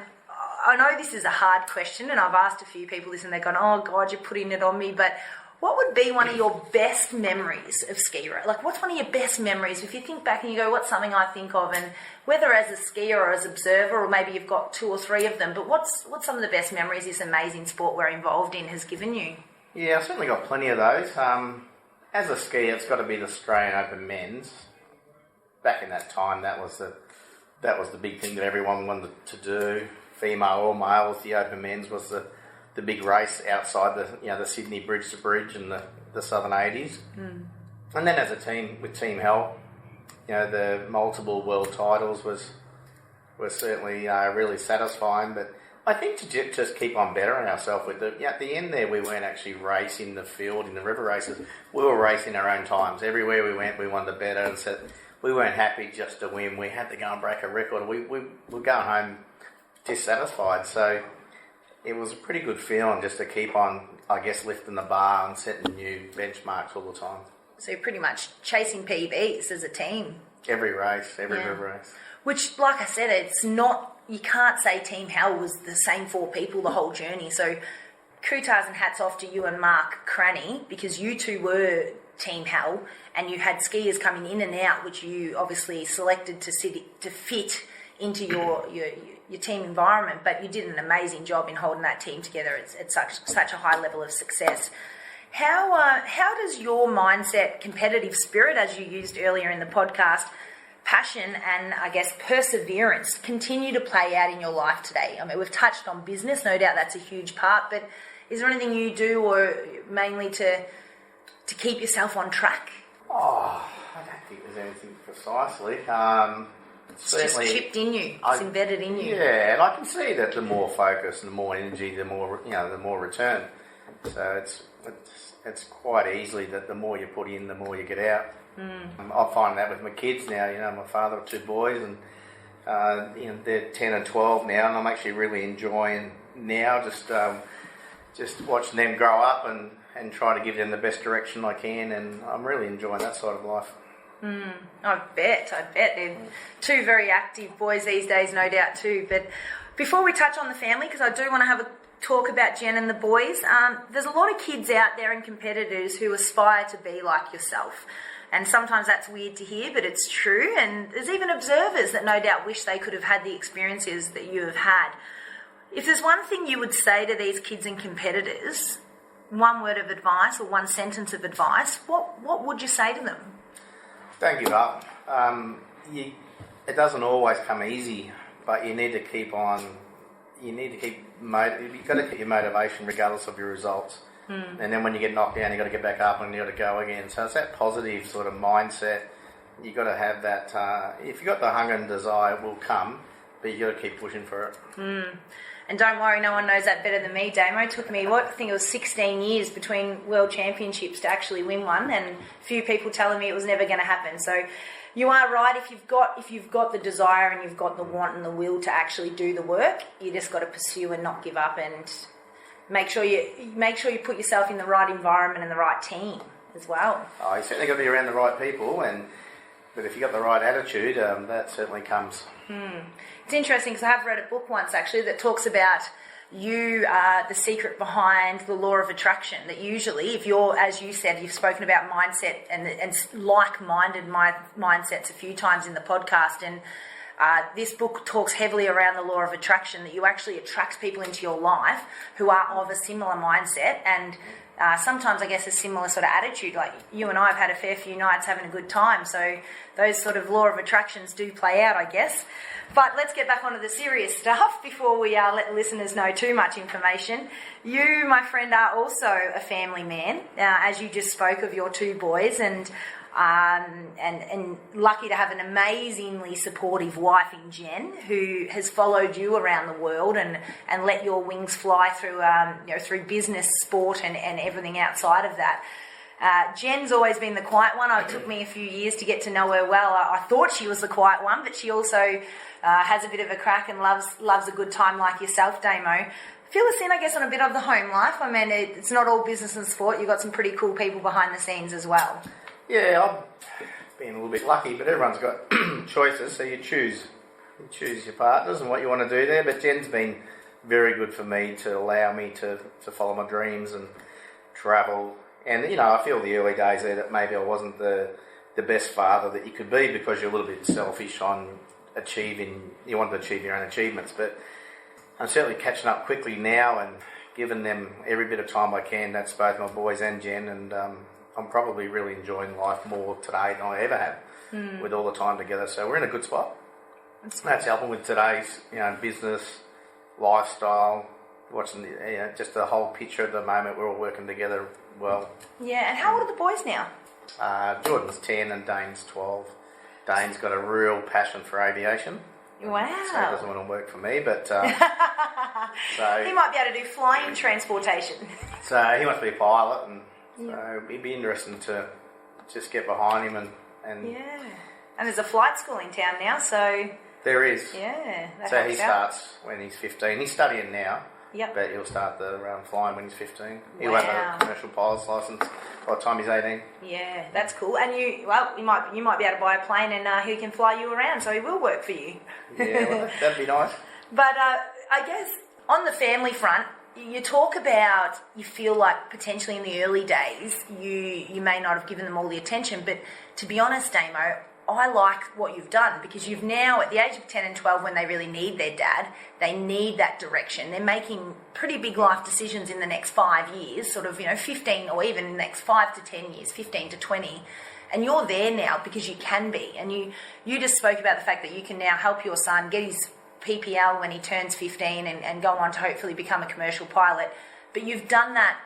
I know this is a hard question, and I've asked a few people this, and they're going, oh God, you're putting it on me. But what would be one of your best memories of ski racing? Like, what's one of your best memories? If you think back and you go, what's something I think of? And whether as a skier or as an observer, or maybe you've got 2 or 3 of them, but what's some of the best memories this amazing sport we're involved in has given you? Yeah, I've certainly got plenty of those. As a skier, it's got to be the Australian Open Men's. Back in that time, that was the big thing that everyone wanted to do. Female or male, was the Open Men's was the big race outside the Sydney bridge to bridge and the Southern 80s. And then as a team with Team Hell, the multiple world titles was certainly really satisfying. But I think to just keep on bettering ourselves with at the end there, we weren't actually racing the field in the river races. We were racing our own times. Everywhere we went, we wanted to better, and so we weren't happy just to win. We had to go and break a record. We were going home dissatisfied. So it was a pretty good feeling just to keep on, I guess, lifting the bar and setting new benchmarks all the time. So you're pretty much chasing PBs as a team. Every race, every river race. Which, like I said, it's not, you can't say Team Hell was the same 4 people the whole journey. So kudos and hats off to you and Mark Cranny, because you two were Team Hell, and you had skiers coming in and out, which you obviously selected to fit into your team environment, but you did an amazing job in holding that team together. It's such a high level of success. How does your mindset, competitive spirit, as you used earlier in the podcast, passion and I guess perseverance continue to play out in your life today? I mean, we've touched on business, no doubt that's a huge part, but is there anything you do, or mainly to keep yourself on track? Oh, I don't think there's anything precisely. It's just chipped in you. It's embedded in you. Yeah, and I can see that the more focus and the more energy, the more return. So it's quite easily that the more you put in, the more you get out. I find that with my kids now. You know, my father of 2 boys, and they're 10 and 12 now, and I'm actually really enjoying now just watching them grow up and try to give them the best direction I can, and I'm really enjoying that side of life. I bet. They're 2 very active boys these days, no doubt too. But before we touch on the family, because I do want to have a talk about Jen and the boys, there's a lot of kids out there and competitors who aspire to be like yourself. And sometimes that's weird to hear, but it's true. And there's even observers that no doubt wish they could have had the experiences that you have had. If there's one thing you would say to these kids and competitors, one word of advice or one sentence of advice, what would you say to them? Don't give up. It doesn't always come easy, but you need to keep on. You've got to keep your motivation regardless of your results. And then when you get knocked down, you've got to get back up and you've got to go again. So it's that positive sort of mindset. You've got to have that. If you've got the hunger and desire, it will come, but you've got to keep pushing for it. And don't worry, no one knows that better than me, Damo. It took me, I think it was 16 years between World Championships to actually win one, and a few people telling me it was never going to happen. So you are right. If you've got the desire and you've got the want and the will to actually do the work, you just got to pursue and not give up, and make sure you put yourself in the right environment and the right team as well. Oh, you certainly got to be around the right people, but if you've got the right attitude, that certainly comes. It's interesting because I have read a book once actually that talks about the secret behind the law of attraction. That usually, if you're, as you said, you've spoken about mindset and like-minded mindsets a few times in the podcast, and this book talks heavily around the law of attraction, that you actually attract people into your life who are of a similar mindset and sometimes I guess a similar sort of attitude. Like you and I have had a fair few nights having a good time, so those sort of law of attractions do play out, I guess. But let's get back onto the serious stuff before we let the listeners know too much information. You, my friend, are also a family man, as you just spoke of your 2 boys, and lucky to have an amazingly supportive wife in Jen, who has followed you around the world and let your wings fly through through business, sport, and everything outside of that. Jen's always been the quiet one. It took me a few years to get to know her well. I thought she was the quiet one, but she also has a bit of a crack and loves a good time like yourself, Damo. Fill us in, I guess, on a bit of the home life. I mean, it's not all business and sport. You've got some pretty cool people behind the scenes as well. Yeah, I've been a little bit lucky, but everyone's got choices, so you choose your partners and what you want to do there. But Jen's been very good for me to allow me to follow my dreams and travel. And, I feel the early days there that maybe I wasn't the best father that you could be because you're a little bit selfish on you want to achieve your own achievements. But I'm certainly catching up quickly now and giving them every bit of time I can. That's both my boys and Jen, and I'm probably really enjoying life more today than I ever have with all the time together. So we're in a good spot. That's helping with today's business, lifestyle, watching just the whole picture at the moment. We're all working together well. Yeah, and how old are the boys now? Jordan's 10 and Dane's 12. Dane's got a real passion for aviation. Wow. So he doesn't want to work for me, but so he might be able to do flying transportation. So he wants to be a pilot, and so it'd be interesting to just get behind him and yeah. And there's a flight school in town now, so there is. Yeah. So he starts when he's 15. He's studying now. Yep. But he'll start the flying when he's 15. He'll have a commercial pilot's license by the time he's 18. Yeah, that's cool. And you might be able to buy a plane and he can fly you around, so he will work for you. Yeah, well, that'd be nice. But I guess on the family front, you talk about you feel like potentially in the early days you may not have given them all the attention, but to be honest, Damo, I like what you've done because you've now, at the age of 10 and 12, when they really need their dad, they need that direction. They're making pretty big life decisions in the next 5 years, 15 or even in the next 5 to 10 years, 15 to 20. And you're there now because you can be. And you just spoke about the fact that you can now help your son get his PPL when he turns 15 and go on to hopefully become a commercial pilot. But you've done that.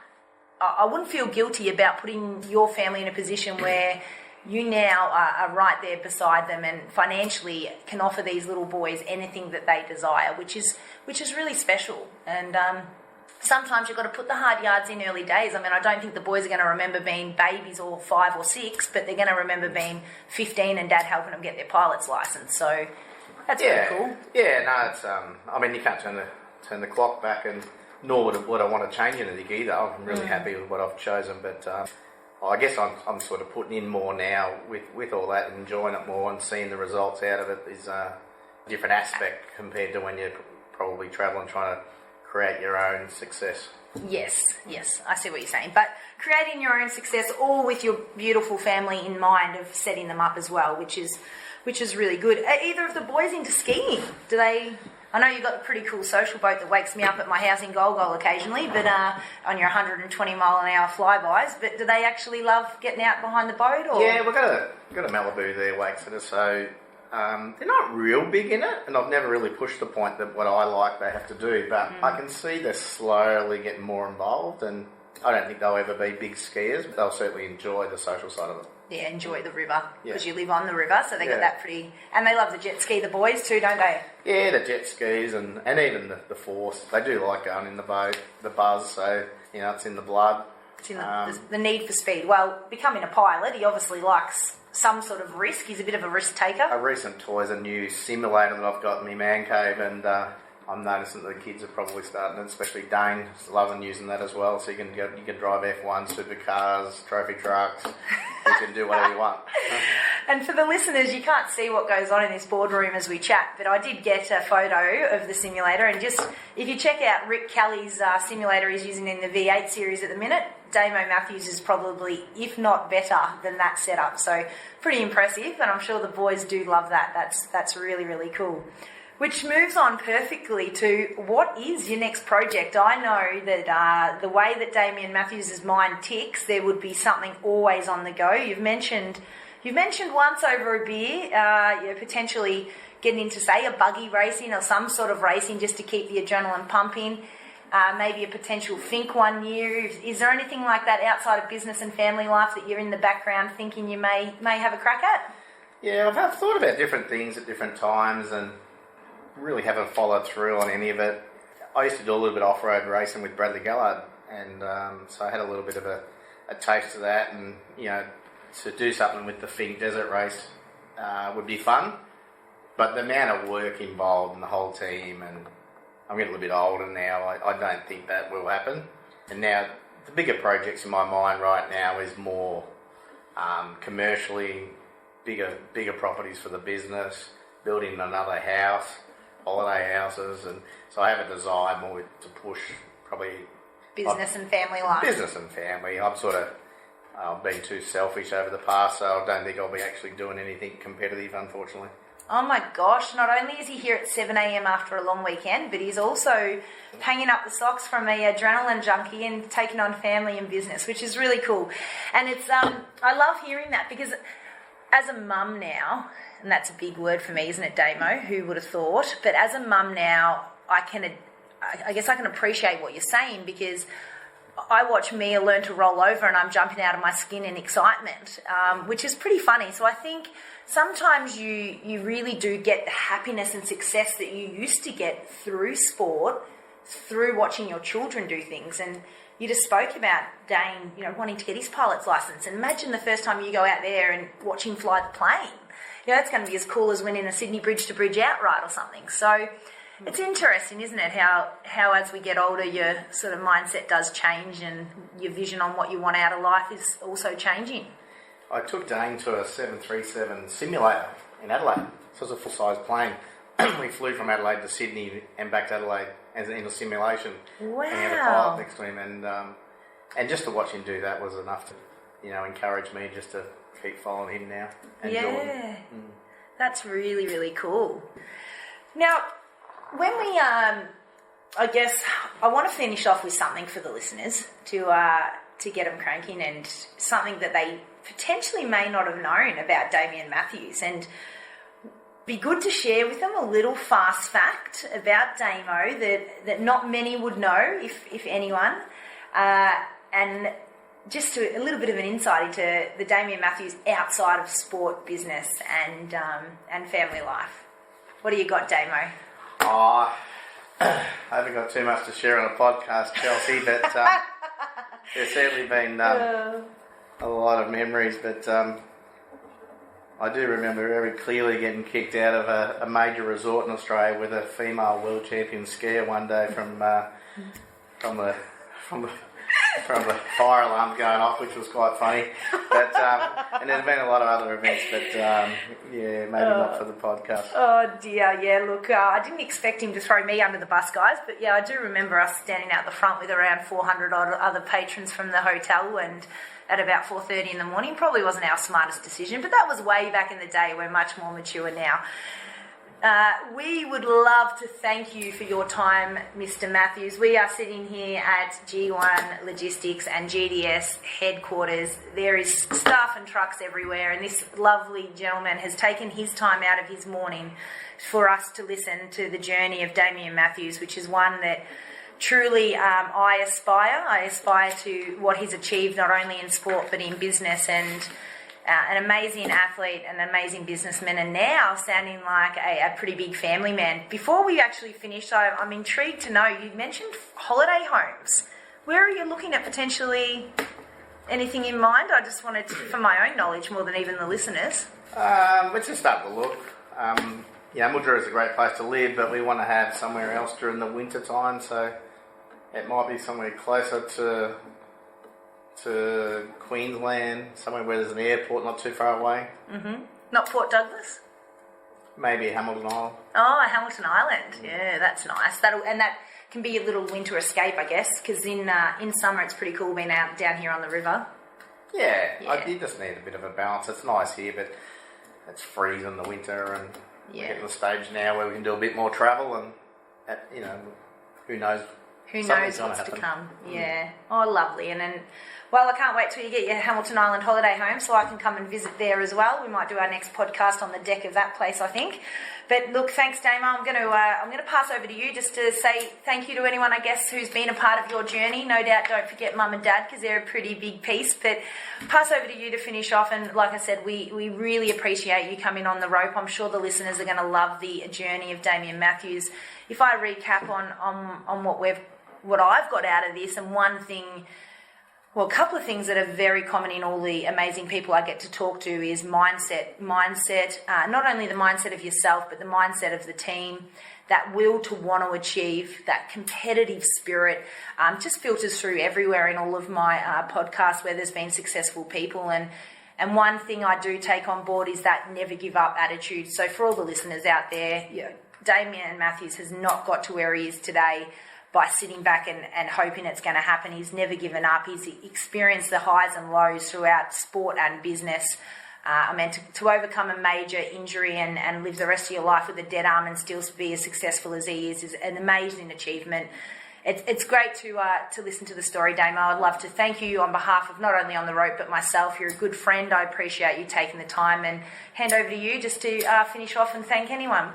I wouldn't feel guilty about putting your family in a position where you now are right there beside them and financially can offer these little boys anything that they desire, which is really special. And sometimes you've got to put the hard yards in early days. I mean, I don't think the boys are going to remember being babies or 5 or 6, but they're going to remember being 15 and dad helping them get their pilot's license. So that's pretty cool. Yeah, no, it's I mean, you can't turn the clock back, and nor would I want to change anything either. I'm really happy with what I've chosen, but I guess I'm sort of putting in more now with all that, and enjoying it more, and seeing the results out of it is a different aspect compared to when you're probably travelling trying to create your own success. Yes, I see what you're saying. But creating your own success, all with your beautiful family in mind of setting them up as well, which is really good. Are either of the boys into skiing? Do they? I know you've got a pretty cool social boat that wakes me up at my house in Gol occasionally, but on your 120 mile an hour flybys. But do they actually love getting out behind the boat? Or? Yeah, we've got a Malibu there, Wakesitter, so they're not real big in it, and I've never really pushed the point that what I like they have to do, but I can see they're slowly getting more involved, and I don't think they'll ever be big skiers, but they'll certainly enjoy the social side of it. Yeah, enjoy the river, because you live on the river, so they got that pretty... And they love the jet ski, the boys too, don't they? Yeah, the jet skis and even the force. They do like going in the boat, the buzz, so, it's in the blood. It's in the need for speed. Well, becoming a pilot, he obviously likes some sort of risk. He's a bit of a risk taker. A recent toy is a new simulator that I've got in my man cave, and I'm noticing that the kids are probably starting, especially Dane, is loving using that as well. So you can drive F1, supercars, trophy trucks. You can do whatever you want. And for the listeners, you can't see what goes on in this boardroom as we chat, but I did get a photo of the simulator, and just if you check out Rick Kelly's simulator he's using in the V8 series at the minute, Damo Matthews is probably, if not better than that setup. So pretty impressive, and I'm sure the boys do love that. That's really, really cool. Which moves on perfectly to what is your next project. I know that the way that Damian Matthews' mind ticks, there would be something always on the go. You've mentioned once over a beer, you're potentially getting into, say, a buggy racing or some sort of racing just to keep the adrenaline pumping. Maybe a potential think one year. Is there anything like that outside of business and family life that you're in the background thinking you may have a crack at? Yeah, I've thought about different things at different times, and really haven't followed through on any of it. I used to do a little bit of off-road racing with Bradley Gallard, and so I had a little bit of a taste of that, and to do something with the Fink Desert Race would be fun, but the amount of work involved in the whole team, and I'm getting a little bit older now, I don't think that will happen. And now the bigger projects in my mind right now is more commercially bigger properties for the business, building another house, holiday houses, and so I have a desire more to push probably business and family life. Business and family. I'm sort of been too selfish over the past, so I don't think I'll be actually doing anything competitive, unfortunately. Oh my gosh, not only is he here at 7 a.m. after a long weekend, but he's also hanging up the socks from a adrenaline junkie and taking on family and business, which is really cool. And it's I love hearing that, because as a mum now, and that's a big word for me, isn't it, Damo? Who would have thought? But as a mum now, I guess I can appreciate what you're saying, because I watch Mia learn to roll over and I'm jumping out of my skin in excitement, which is pretty funny. So I think sometimes you really do get the happiness and success that you used to get through sport, through watching your children do things. And you just spoke about Dane, wanting to get his pilot's license. And imagine the first time you go out there and watch him fly the plane. It's going to be as cool as winning a Sydney Bridge to Bridge outright or something. So it's interesting, isn't it, how as we get older your sort of mindset does change, and your vision on what you want out of life is also changing. I took Dane to a 737 simulator in Adelaide. So it was a full-size plane. We flew from Adelaide to Sydney and back to Adelaide as in a simulation. Wow. And he had a pilot next to him, and just to watch him do that was enough to encourage me just to keep following him now. And Jordan. That's really, really cool. Now, when we, I guess, I want to finish off with something for the listeners to get them cranking, and something that they potentially may not have known about Damian Matthews, and be good to share with them a little fast fact about Damo that not many would know, if anyone, and just a little bit of an insight into the Damian Matthews outside of sport, business, and family life. What do you got, Damo? I haven't got too much to share on a podcast, Chelsea, but there's certainly been a lot of memories, but I do remember very clearly getting kicked out of a major resort in Australia with a female world champion skier one day from the fire alarm going off, which was quite funny. But and there's been a lot of other events, but maybe not for the podcast. Oh dear, yeah. Look, I didn't expect him to throw me under the bus, guys. But yeah, I do remember us standing out the front with around 400 odd other patrons from the hotel, and at about 4:30 in the morning. Probably wasn't our smartest decision, but that was way back in the day. We're much more mature now. We would love to thank you for your time, Mr. Matthews. We are sitting here at G1 Logistics and GDS headquarters. There is staff and trucks everywhere, and this lovely gentleman has taken his time out of his morning for us to listen to the journey of Damian Matthews, which is one that truly I aspire to what he's achieved, not only in sport but in business, and an amazing athlete, an amazing businessman, and now sounding like a pretty big family man. Before we actually finish, I'm intrigued to know, you mentioned holiday homes. Where are you looking at potentially? Anything in mind? I just wanted to, for my own knowledge more than even the listeners. Let's just start to look. Mildura is a great place to live, but we want to have somewhere else during the winter time, so it might be somewhere closer to Queensland, somewhere where there's an airport not too far away. Mm-hmm. Not Port Douglas? Maybe Hamilton Island. Oh, Hamilton Island. Yeah, that's nice. That can be a little winter escape, I guess, because in summer it's pretty cool being out down here on the river. Yeah. You just need a bit of a balance. It's nice here, but it's freezing in the winter, and we're getting to the stage now where we can do a bit more travel, and who knows? Who knows what's to come? Yeah. Oh, lovely. And then, well, I can't wait till you get your Hamilton Island holiday home so I can come and visit there as well. We might do our next podcast on the deck of that place, I think. But look, thanks, Damo. I'm going to pass over to you just to say thank you to anyone, I guess, who's been a part of your journey. No doubt, don't forget Mum and Dad, because they're a pretty big piece. But pass over to you to finish off. And like I said, we really appreciate you coming on the rope. I'm sure the listeners are going to love the journey of Damian Matthews. If I recap on what I've got out of this, and one thing, well, a couple of things that are very common in all the amazing people I get to talk to is mindset, not only the mindset of yourself, but the mindset of the team, that will to want to achieve, that competitive spirit, just filters through everywhere in all of my podcasts where there's been successful people. And one thing I do take on board is that never give up attitude. So for all the listeners out there, Damian Matthews has not got to where he is today by sitting back and hoping it's going to happen. He's never given up. He's experienced the highs and lows throughout sport and business. To overcome a major injury and live the rest of your life with a dead arm and still be as successful as he is an amazing achievement. It's great to listen to the story, Damo. I'd love to thank you on behalf of not only On The Rope but myself. You're a good friend. I appreciate you taking the time, and hand over to you just to finish off and thank anyone.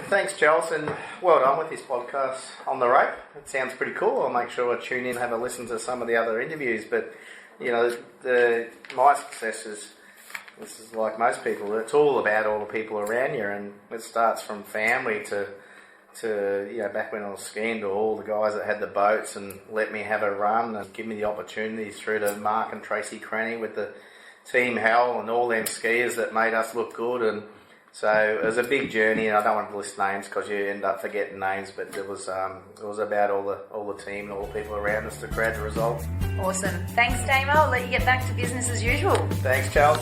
Thanks, Charles, and well done with this podcast, On The Rope. It sounds pretty cool. I'll make sure I tune in and have a listen to some of the other interviews. But, my success is, this is like most people, it's all about all the people around you, and it starts from family to back when I was skiing, to all the guys that had the boats and let me have a run and give me the opportunities, through to Mark and Tracy Cranny with the Team Hell and all them skiers that made us look good. And so it was a big journey, and I don't want to list names because you end up forgetting names, but it was about all the team and all the people around us to create the result. Awesome. Thanks, Damo. I'll let you get back to business as usual. Thanks, Charles.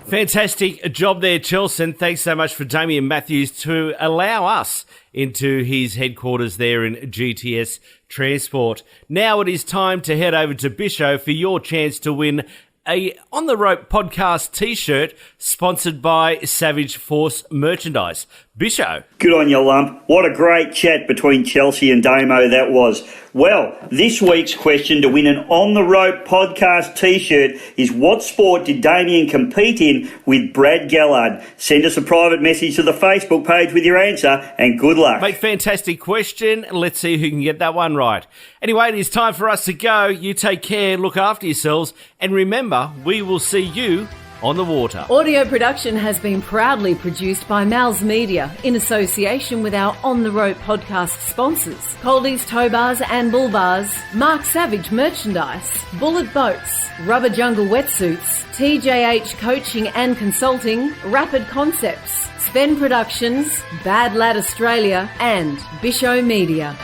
Fantastic job there, Chelsea. Thanks so much for Damian Matthews to allow us into his headquarters there in GTS Transport. Now it is time to head over to Bisho for your chance to win a On The Rope podcast t-shirt sponsored by Savage Force Merchandise. Bisho. Good on you, Lump. What a great chat between Chelsea and Damo that was. Well, this week's question to win an On the Rope podcast t-shirt is, what sport did Damian compete in with Brad Gallard? Send us a private message to the Facebook page with your answer, and good luck. Mate, fantastic question. Let's see who can get that one right. Anyway, it is time for us to go. You take care, look after yourselves, and remember, we will see you on the water. Audio production has been proudly produced by Mal's Media in association with our On the Rope podcast sponsors, Coldie's Tow Bars and Bull Bars, Mark Savage Merchandise, Bullet Boats, Rubber Jungle Wetsuits, TJH Coaching and Consulting, Rapid Concepts, Sven Productions, Bad Lad Australia, and Bisho Media.